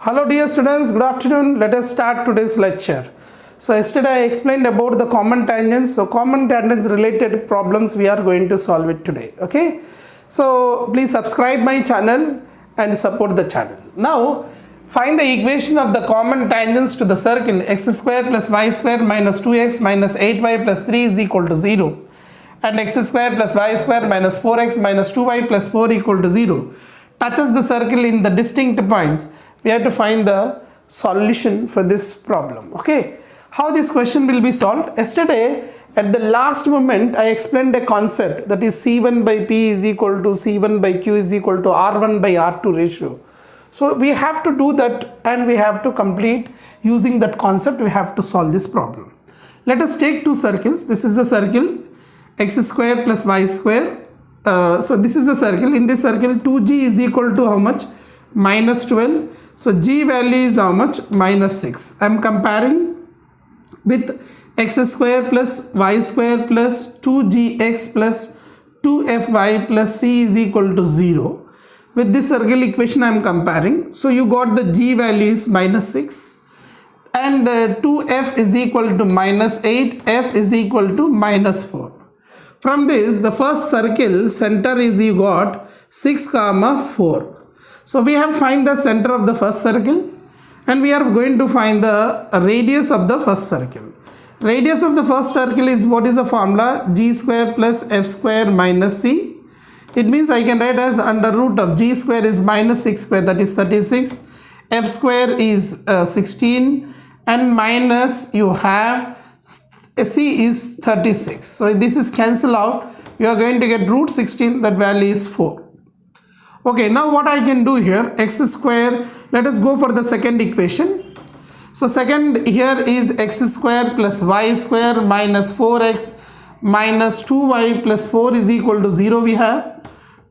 Hello dear students, good afternoon. Let us start today's lecture. So yesterday I explained about the common tangents. So common tangents related problems we are going to solve it today. Okay. So please subscribe my channel and support the channel. Now find the equation of the common tangents to the circle x square plus y square minus 2x minus 8y plus 3 is equal to 0 and x square plus y square minus 4x minus 2y plus 4 equal to 0 touches the circle in the distinct points. We have to find the solution for this problem. Okay, how this question will be solved? Yesterday at the last moment I explained a concept, that is C1 by P is equal to C1 by Q is equal to R1 by R2 ratio. So we have to do that and we have to complete using that concept. We have to solve this problem. Let us take two circles. This is the circle x square plus y square. So this is the circle. In this circle 2g is equal to how much? Minus 12. So g value is how much? Minus 6. I am comparing with x square plus y square plus 2gx plus 2fy plus c is equal to 0. With this circle equation I am comparing. So you got the g value is minus 6 and 2f is equal to minus 8, f is equal to minus 4. From this the first circle center is you got 6 comma 4. So we have find the center of the first circle and we are going to find the radius of the first circle. Radius of the first circle is, what is the formula? G square plus f square minus c. It means I can write as under root of g square is minus 6 square, that is 36, f square is 16 and minus you have c is 36. So this is cancel out. You are going to get root 16, that value is 4. Okay, now what I can do here, x square, let us go for the second equation. So second here is x square plus y square minus 4x minus 2y plus 4 is equal to 0 we have.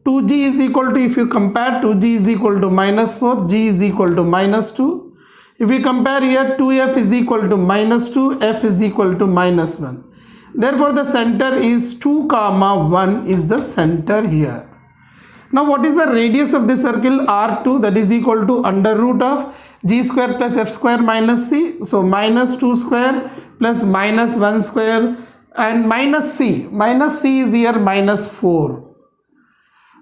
2g is equal to, if you compare 2g is equal to minus 4, g is equal to minus 2. If we compare here 2f is equal to minus 2, f is equal to minus 1. Therefore the center is 2 comma 1 is the center here. Now what is the radius of the circle? R2, that is equal to under root of g square plus f square minus c. So minus 2 square plus minus 1 square and minus c. Minus c is here minus 4.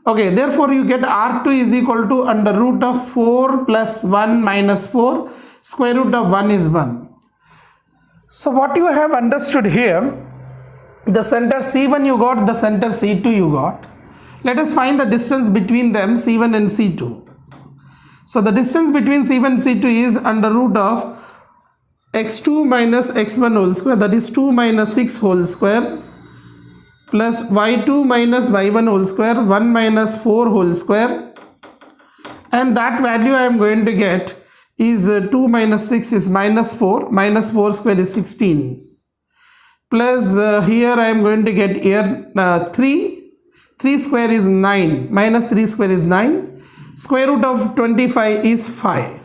Okay, therefore you get R2 is equal to under root of 4 plus 1 minus 4. Square root of 1 is 1. So what you have understood here, the center C1 you got, the center C2 you got. Let us find the distance between them, C1 and C2. So the distance between C1 and C2 is under root of x2 minus x1 whole square, that is 2 minus 6 whole square, plus y2 minus y1 whole square, 1 minus 4 whole square, and that value I am going to get is 2 minus 6 is minus 4, minus 4 square is 16, plus here I am going to get here 3 square is 9, minus 3 square is 9, square root of 25 is 5.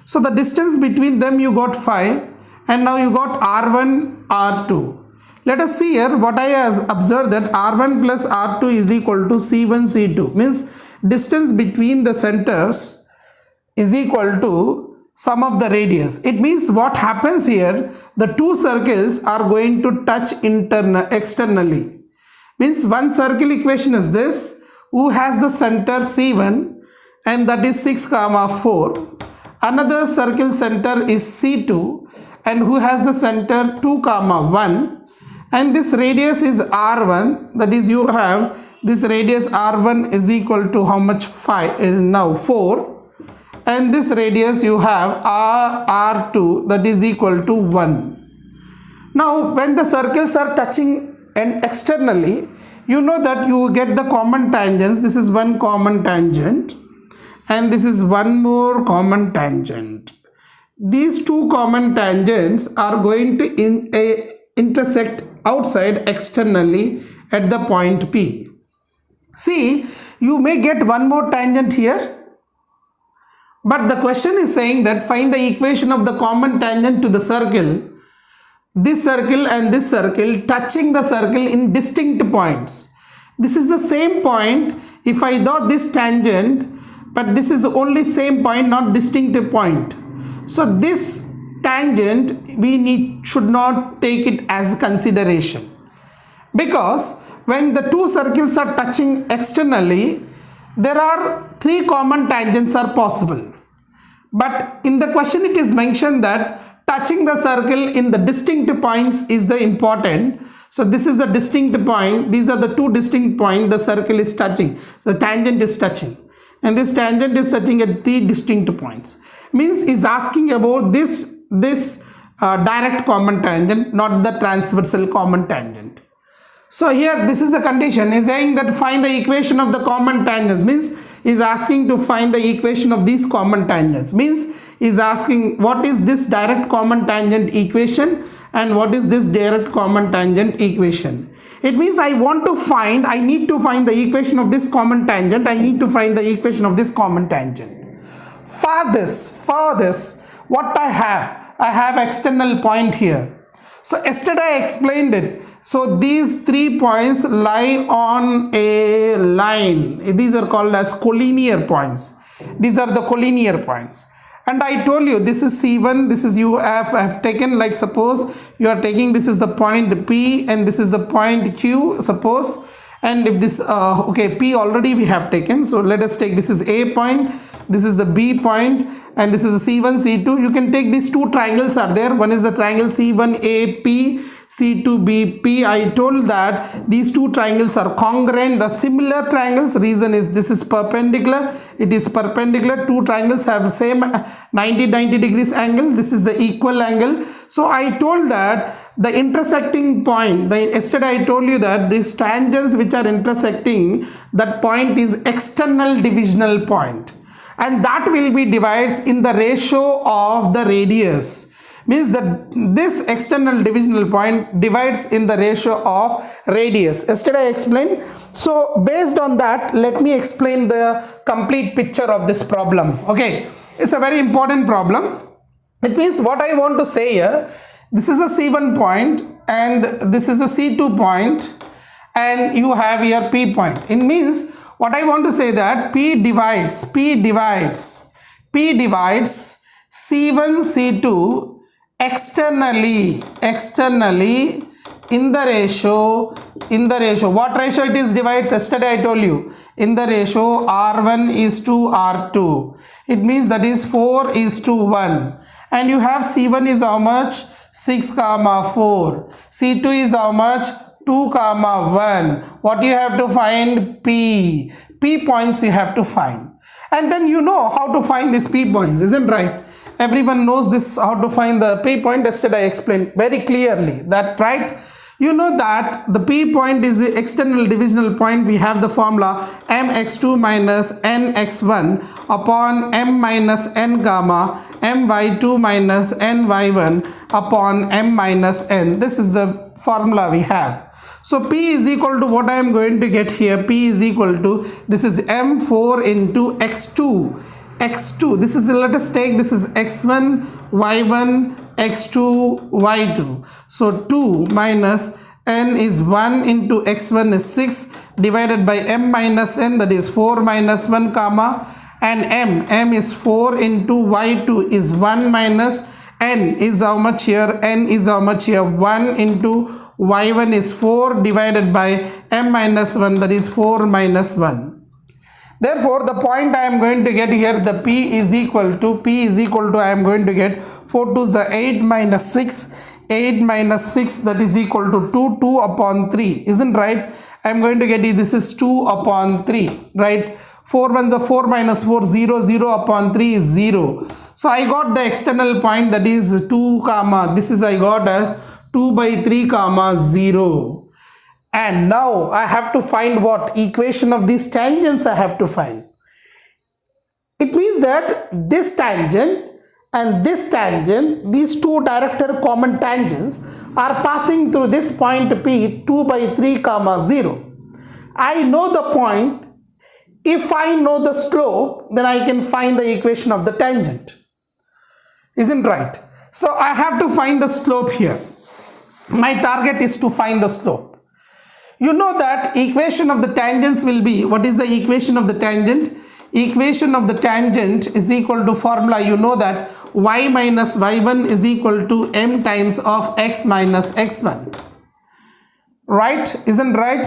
So the distance between them you got 5 and now you got R1, R2. Let us see here what I has observed, that R1 plus R2 is equal to C1, C2, means distance between the centers is equal to sum of the radius. It means what happens here, the two circles are going to touch externally. Means one circle equation is this, who has the center C1 and that is 6 comma 4. Another circle center is C2 and who has the center 2 comma 1. And this radius is R1, that is you have this radius R1 is equal to how much? 5, now 4. And this radius you have R2, that is equal to 1. Now when the circles are touching and externally, you know that you get the common tangents. This is one common tangent and this is one more common tangent. These two common tangents are going to intersect outside externally at the point P. See, you may get one more tangent here, but the question is saying that find the equation of the common tangent to the circle, this circle and this circle touching the circle in distinct points. This is the same point. If I draw this tangent, but this is only same point, not distinct point. So this tangent we should not take it as consideration, because when the two circles are touching externally, there are three common tangents are possible. But in the question it is mentioned that touching the circle in the distinct points is the important. So this is the distinct point. These are the two distinct points the circle is touching. So the tangent is touching. And this tangent is touching at three distinct points. Means is asking about this direct common tangent, not the transversal common tangent. So here this is the condition, is saying that find the equation of the common tangents, means is asking to find the equation of these common tangents, means is asking what is this direct common tangent equation and what is this direct common tangent equation. It means I need to find the equation of this common tangent, I need to find the equation of this common tangent. For this, what I have external point here. So yesterday I explained it. So these 3 points lie on a line. These are called as collinear points. These are the collinear points. And I told you this is C1, this is you have taken, like suppose you are taking, this is the point P and this is the point Q, suppose. And if this, okay, P already we have taken. So let us take, this is A point, this is the B point, and this is the C1, C2. You can take these two triangles are there. One is the triangle C1AP, C2BP. I told that these two triangles are congruent or similar triangles. Reason is this is perpendicular. It is perpendicular. Two triangles have same 90 degrees angle. This is the equal angle. So I told that the intersecting point, yesterday I told you that these tangents which are intersecting, that point is external divisional point, and that will be divides in the ratio of the radius. Means that this external divisional point divides in the ratio of radius. Yesterday I explained. So based on that, let me explain the complete picture of this problem. Okay, it's a very important problem. It means what I want to say here, this is a C1 point and this is the C2 point, and you have here P point. It means what I want to say that P divides C1 C2 externally in the ratio, what ratio it is divides? Yesterday I told you, in the ratio R1 is to R2. It means that is 4 is to 1. And you have C1 is how much? 6, 4. C2 is how much? 2, 1. What you have to find? P points you have to find. And then you know how to find these P points, isn't right? Everyone knows this, how to find the P point. Yesterday I explained very clearly that, right? You know that the P point is the external divisional point. We have the formula mx2 minus nx1 upon m minus n gamma my2 minus ny1 upon m minus n. This is the formula we have. So P is equal to what I am going to get here. P is equal to, this is m4 into x2. This is, let us take, this is x1 y1 x2 y2. So 2 minus n is 1 into x1 is 6 divided by m minus n, that is 4 minus 1 comma, and m is 4 into y2 is 1 minus n is how much here? N is how much here? 1 into y1 is 4 divided by m minus 1, that is 4 minus 1. Therefore, the point I am going to get here, the P is equal to I am going to get 4 to the 8 minus 6, that is equal to 2 upon 3, isn't right? I am going to get it, this is 2 upon 3, right? 4 ones are 4 minus 4, 0 upon 3 is 0. So I got the external point, that is 2 comma, this is I got as 2 by 3 comma 0. And now I have to find what? Equation of these tangents I have to find. It means that this tangent and this tangent, these two direct common tangents are passing through this point P 2 by 3 comma 0. I know the point. If I know the slope, then I can find the equation of the tangent. Isn't right? So I have to find the slope here. My target is to find the slope. You know that equation of the tangents will be, what is the equation of the tangent? equation of the tangent is equal to formula, you know that y minus y1 is equal to m times of x minus x1. Right? Isn't right?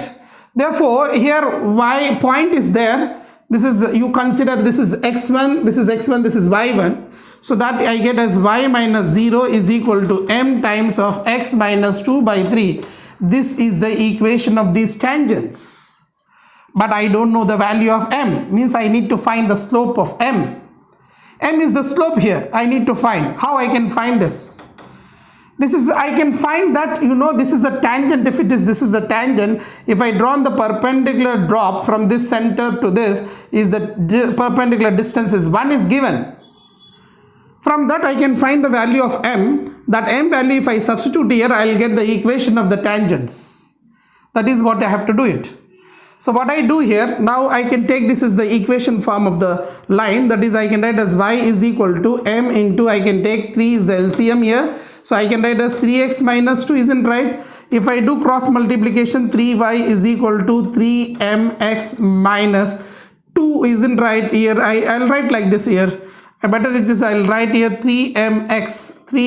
Therefore, here y point is there. This is, you consider this is x1, this is x1, this is y1. So that I get as y minus 0 is equal to m times of x minus 2 by 3. This is the equation of these tangents. But I don't know the value of m. Means I need to find the slope of m. M is the slope here. I need to find. How I can find this? I can find that, you know, this is the tangent. If it is, this is the tangent. If I draw the perpendicular drop from this center to this, is the perpendicular distance is 1 is given. From that I can find the value of m. That m value, if I substitute here, I will get the equation of the tangents. That is what I have to do it. So what I do here, now I can take this is the equation form of the line. That is, I can write as y is equal to m into, I can take 3 is the LCM here. So I can write as 3x minus 2, isn't right? If I do cross multiplication, 3y is equal to 3mx minus 2, isn't right? Here I'll write like this here. Better it is, I'll write here 3mx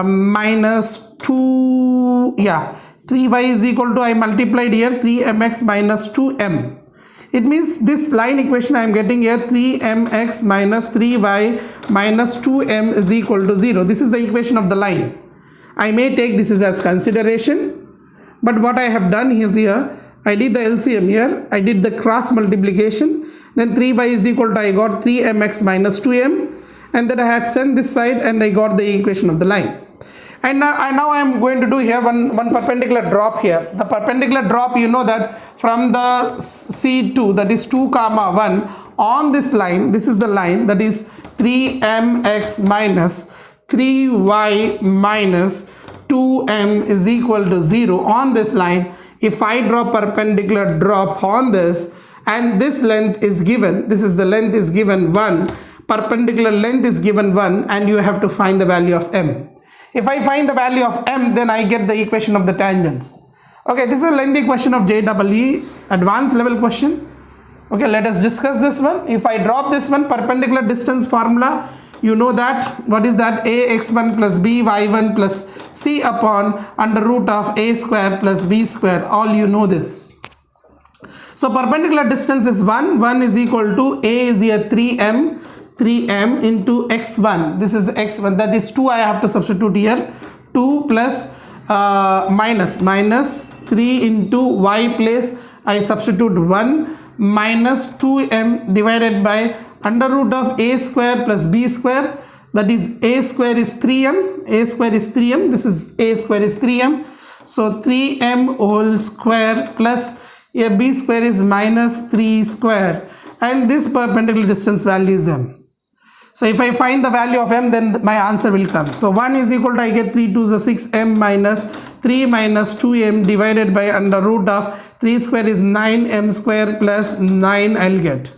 minus 2, yeah, 3y is equal to, I multiplied here 3mx minus 2m. It means this line equation I am getting here 3mx minus 3y minus 2m is equal to 0. This is the equation of the line. I may take this as consideration, but what I have done is here, I did the LCM here, I did the cross multiplication, then 3y is equal to, I got 3mx minus 2m, and then I had sent this side and I got the equation of the line. And now I am going to do here one perpendicular drop here. The perpendicular drop, you know that from the C2, that is 2 comma 1, on this line, this is the line, that is 3mx minus 3y minus 2m is equal to 0. On this line, if I draw perpendicular drop on this, and this length is given, this is the length is given 1, perpendicular length is given 1, and you have to find the value of m. If I find the value of m, then I get the equation of the tangents. Okay, this is a lengthy question of JEE, advanced level question. Okay, let us discuss this one. If I drop this one, perpendicular distance formula, you know that, what is that? ax1 plus by1 plus c upon under root of a square plus b square. All you know this. So perpendicular distance is 1. 1 is equal to, a is here 3m into x1. This is x1, that is 2 I have to substitute here. 2 plus minus 3 into y place I substitute 1 minus 2m divided by under root of a square plus b square, that is a square is 3m, this is a square is 3m, so 3m whole square plus a b square is minus 3 square, and this perpendicular distance value is m. So if I find the value of m, then my answer will come. So 1 is equal to, I get 3 to the 6m minus 3 minus 2m divided by under root of 3 square is 9m square plus 9 I'll get.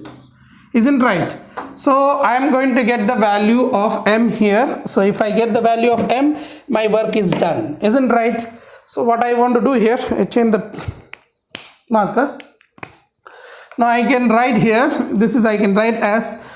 Isn't right? So I am going to get the value of m here. So if I get the value of m, my work is done. Isn't right? So what I want to do here, I change the marker. Now I can write here, this is I can write as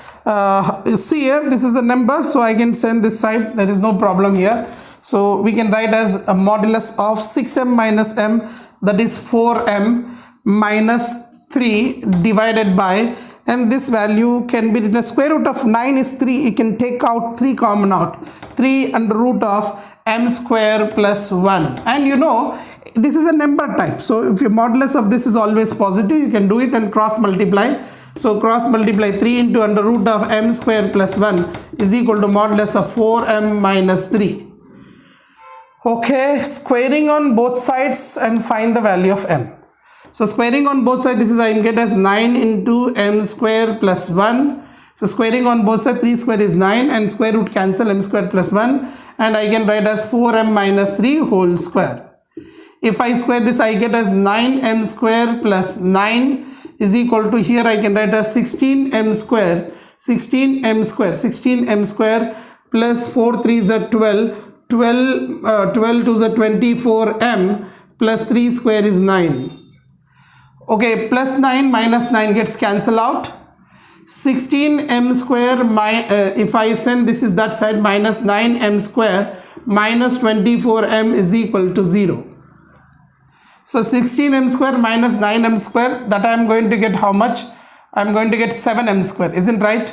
see here, this is the number, so I can send this side, there is no problem here. So we can write as a modulus of 6m minus m, that is 4m minus 3 divided by, and this value can be written as square root of 9 is 3, you can take out 3 common out, 3 under root of m square plus 1, and you know this is a number type, so if your modulus of this is always positive, you can do it and cross multiply. So cross multiply 3 into under root of m square plus 1 is equal to modulus of 4m minus 3. Okay, squaring on both sides and find the value of m. So squaring on both sides, this is I can get as 9 into m square plus 1. So squaring on both sides, 3 square is 9 and square root cancel m square plus 1, and I can write as 4m minus 3 whole square. If I square this, I get as 9m square plus 9 is equal to, here I can write as 16m square plus 4 3s are 12 2s are 24m plus 3 square is 9. Okay, plus 9 minus 9 gets cancelled out. 16m square, if I send this is that side, minus 9m square minus 24m is equal to 0. So 16m square minus 9m square, that I am going to get how much? I am going to get 7m square, isn't right?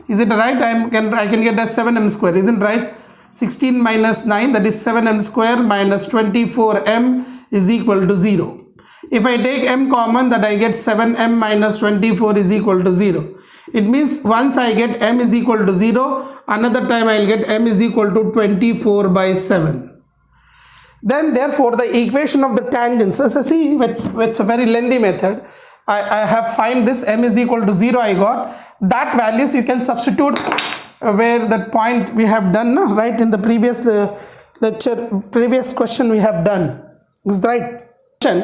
Is it right? I can get a 7m square, isn't right? 16 minus 9, that is 7m square minus 24m is equal to 0. If I take m common, that I get 7m minus 24 is equal to 0. It means once I get m is equal to 0, another time I will get m is equal to 24 by 7. Then therefore the equation of the tangents, as I see, it's a very lengthy method. I have find this m is equal to 0 I got. That values you can substitute where that point we have done, right, in the previous lecture, previous question we have done. Is right?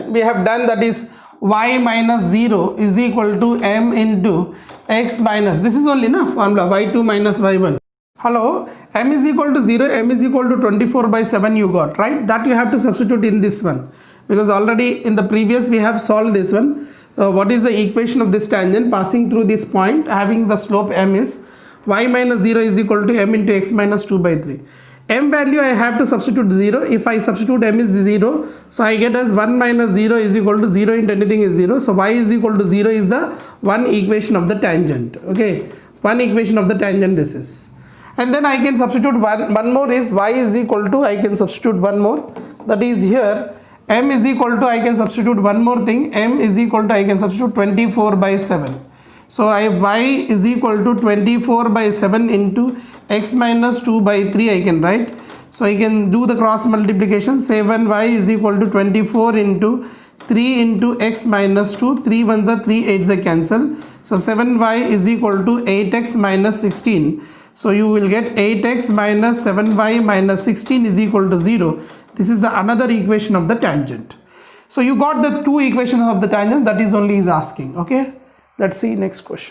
We have done, that is y minus 0 is equal to m into x minus, this is only formula y2 minus y1. Hello, m is equal to 0, m is equal to 24 by 7 you got, right? That you have to substitute in this one, because already in the previous we have solved this one. What is the equation of this tangent passing through this point having the slope m is y minus 0 is equal to m into x minus 2 by 3. M value I have to substitute 0. If I substitute m is 0, so I get as 1 minus 0 is equal to 0 into anything is 0. So y is equal to 0 is the one equation of the tangent. Okay, one equation of the tangent this is. And then I can substitute one more is y is equal to, I can substitute one more, that is here m is equal to, I can substitute one more thing, m is equal to, I can substitute 24 by 7. So I have y is equal to 24 by 7 into x minus 2 by 3 I can write. So I can do the cross multiplication. 7y is equal to 24 into 3 into x minus 2. 3 ones are 3 8s are cancel. So 7y is equal to 8x minus 16. So you will get 8x minus 7y minus 16 is equal to 0. This is the another equation of the tangent. So you got the two equations of the tangent, that is only is asking. Okay, let's see next question.